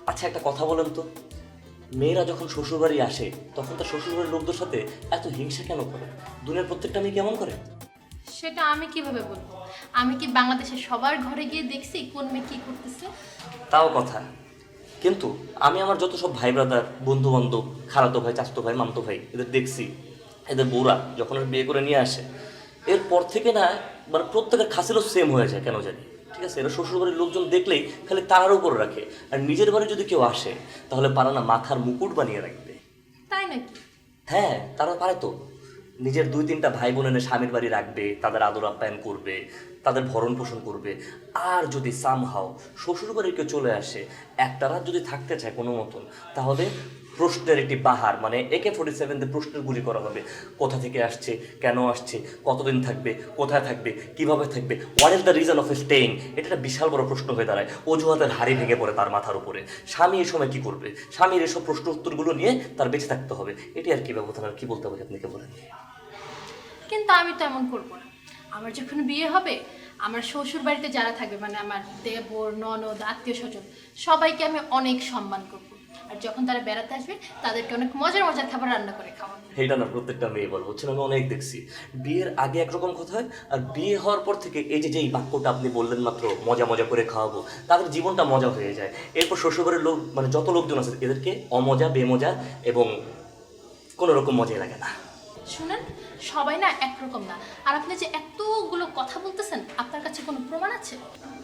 আচ্ছা একটা কথা বলেন তো, মেয়েরা যখন শ্বশুরবাড়ি আসে তখন তার শ্বশুরবাড়ির লোকদের সাথে এত হিংসা কেন করে? দুনিয়ার প্রত্যেকটা মেয়ে কেমন করে? সেটা আমি কিভাবে বলবো? আমি কি বাংলাদেশের সবার ঘরে গিয়ে দেখছি কোন মেয়ে কি করতেছে? তাও কথা, কিন্তু আমি আমার যত সব ভাই ব্রাদার, বন্ধু বান্ধব, খালাতো ভাই, চাচাতো ভাই, মামতো ভাই, এদের দেখছি, এদের বউরা যখন ওরা বিয়ে করে নিয়ে আসে এরপর থেকে না, মানে প্রত্যেকের খাসিলও সেম হয়ে যায় কেন জানি। ঠিক আছে, এরা শ্বশুরবাড়ির লোকজন দেখলেই খালি তারার উপর রাখে, আর নিজের বাড়ি যদি কেউ আসে তাহলে পারে না মাথার মুকুট বানিয়ে রাখবে। তাই নাকি? হ্যাঁ, তারা পারে তো। নিজের দুই তিনটা ভাই বোন এনে স্বামীর বাড়ি রাখবে, তাদের আদর আপ্যায়ন করবে, তাদের ভরণ পোষণ করবে। আর যদি সামহাও শ্বশুর বাড়ি কেউ চলে আসে, একটা রাত যদি থাকতে চায় কোনো মতন, তাহলে প্রশ্নের একটি বাহার, মানে AK-47 দিয়ে প্রশ্নের গুলি করা হবে। কোথা থেকে আসছে, কেন আসছে, কতদিন থাকবে, কোথায় থাকবে, কিভাবে থাকবে, what is the reason of staying, এটা একটা বিশাল বড় প্রশ্ন হয়ে দাঁড়ায়। অজুহাতের হাড়ি ভেঙে পড়ে তার মাথার উপরে। স্বামী এই সময় কি করবে? স্বামীর এসব প্রশ্ন উত্তরগুলো নিয়ে তার বেঁচে থাকতে হবে। এটি আর কি ব্যবধান, আর কি বলতে হবে আপনাকে বলেন। কিন্তু আমি তো এমন করবো না। আমার যখন বিয়ে হবে, আমার শ্বশুর বাড়িতে যারা থাকবে, মানে আমার দেবর, ননদ, আত্মীয় স্বজন, সবাইকে আমি অনেক সম্মান করবো। আর যখন তারা বেড়াতে আসবে, তাদেরকে অনেক মজার মজার খাবার রান্না করে খাওয়াবো। এইটা না প্রত্যেকটা মেয়ে বলবো, হচ্ছে আমি অনেক দেখছি। বিয়ের আগে একরকম কথা হয়, আর বিয়ে হওয়ার পর থেকে এই যে এই বাক্যটা আপনি বললেন মাত্র, মজা মজা করে খাওয়াবো, তাদের জীবনটা মজা হয়ে যায়। এরপর শ্বশুরবাড়ির লোক, মানে যত লোকজন আছে এদেরকে অমজা, বেমজা এবং কোনো রকম মজাই লাগে না। শুনেন, সবাই না একরকম না। আর আপনি যে এতগুলো কথা বলতেছেন, আপনার কাছে কোনো প্রমাণ আছে?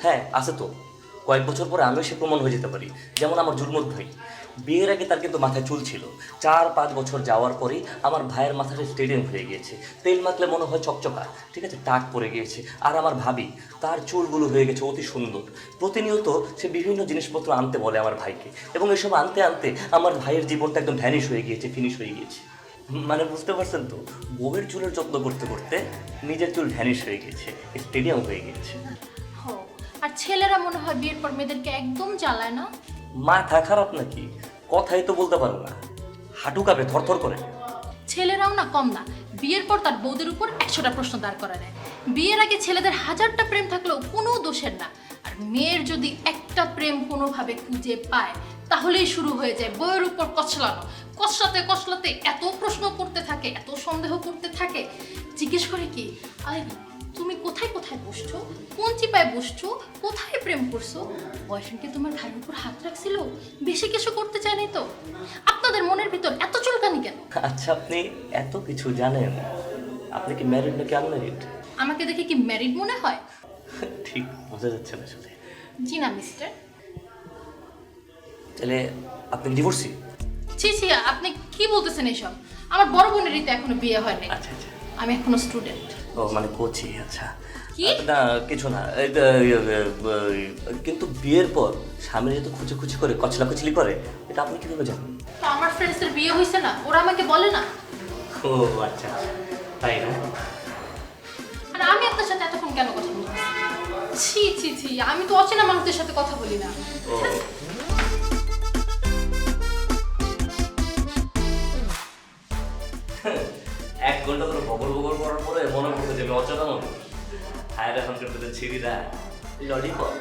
হ্যাঁ আছে তো, কয়েক বছর পরে আমিও সে প্রমাণ হয়ে যেতে পারি। যেমন আমার জুলমত ভাই, বিয়ের আগে তার কিন্তু মাথায় চুল ছিল, 4-5 বছর যাওয়ার পরেই আমার ভাইয়ের মাথাটা স্টেডিয়াম হয়ে গিয়েছে, তেল মাখলে মনে হয় চকচকা, ঠিক আছে, টাক পড়ে গিয়েছে। আর আমার ভাবি, তার চুলগুলো হয়ে গেছে অতি সুন্দর। প্রতিনিয়ত সে বিভিন্ন জিনিসপত্র আনতে বলে আমার ভাইকে, এবং এসব আনতে আনতে আমার ভাইয়ের জীবনটা একদম ভ্যানিশ হয়ে গিয়েছে, ফিনিশ হয়ে গিয়েছে। মানে বুঝতে পারছেন তো, বউয়ের চুলের যত্ন করতে করতে নিজের চুল ভ্যানিশ হয়ে গিয়েছে, স্টেডিয়াম হয়ে গিয়েছে। হো, আর ছেলেরা মনে হয় বিয়ের পর মেয়েদেরকে একদম জ্বালায় না? মাথা খারাপ নাকি? কথাই তো বলতে পারো না, হাঁটু কাঁপে, থরথর করে। ছেলেরাও না কম না, বিয়ের পর তার বউদের উপর 100টা প্রশ্ন দাঁড় করা দেয়। বিয়ের আগে ছেলেদের 1000টা প্রেম থাকলেও কোনো দোষের না, আর মেয়ের যদি একটা প্রেম কোনোভাবে খুঁজে পায়, তাহলেই শুরু হয়ে যায় বউয়ের উপর কচলানো। কচলাতে কচলাতে এত প্রশ্ন করতে থাকে, এত সন্দেহ করতে থাকে। জিজ্ঞেস করে কি, আরে তুমি কোথায় কোথায় বসছো, কোন চিপায় বসছো, কোথায় প্রেম করছো, বয়ফ্রেন্ডকে তোমার ঘাড়ের উপর হাত রাখছিল, বেশি কিছু করতে চায়নি তো? আপনাদের মনের ভিতর এত চুলকানি কেন? আচ্ছা আপনি এত কিছু জানেন, আপনি কি ম্যারিড নাকি আনম্যারিড? আমাকে দেখে কি ম্যারিড মনে হয়? ঠিক বোঝা যাচ্ছে না আসলে। জি না মিস্টার। তাহলে আপনি ডিভোর্সি? ছি ছি, আপনি কি বলতেছেন এসব? আমার বড় বোনেরই তো এখনো বিয়ে হয়নি। আচ্ছা আচ্ছা, আমি এখনো স্টুডেন্ট। ও মানে কোচি, আচ্ছা। কি? না কিছু না, কিন্তু বিয়ের পর স্বামী যেহেতু খুচি করে কচলাকুচলি করে, এটা আপনি কিভাবে জানেন? তো আমার ফ্রেন্ডসের বিয়ে হয়েছে না, ওরা আমাকে বলে না? ও আচ্ছা, তাই না? আর আমি আপনার সাথে এতক্ষণ কেন কথা বলতেছি? ছি ছি ছি, আমি তো অচেনা মানুষদের সাথে কথা বলি না। ও এক ঘন্টা ধরে বগর বগর করার পরে মনে পড়ছে যে আমি অচেনা মানুষ। হায়ার এখন করতে ছিড়ি না ললিপপ।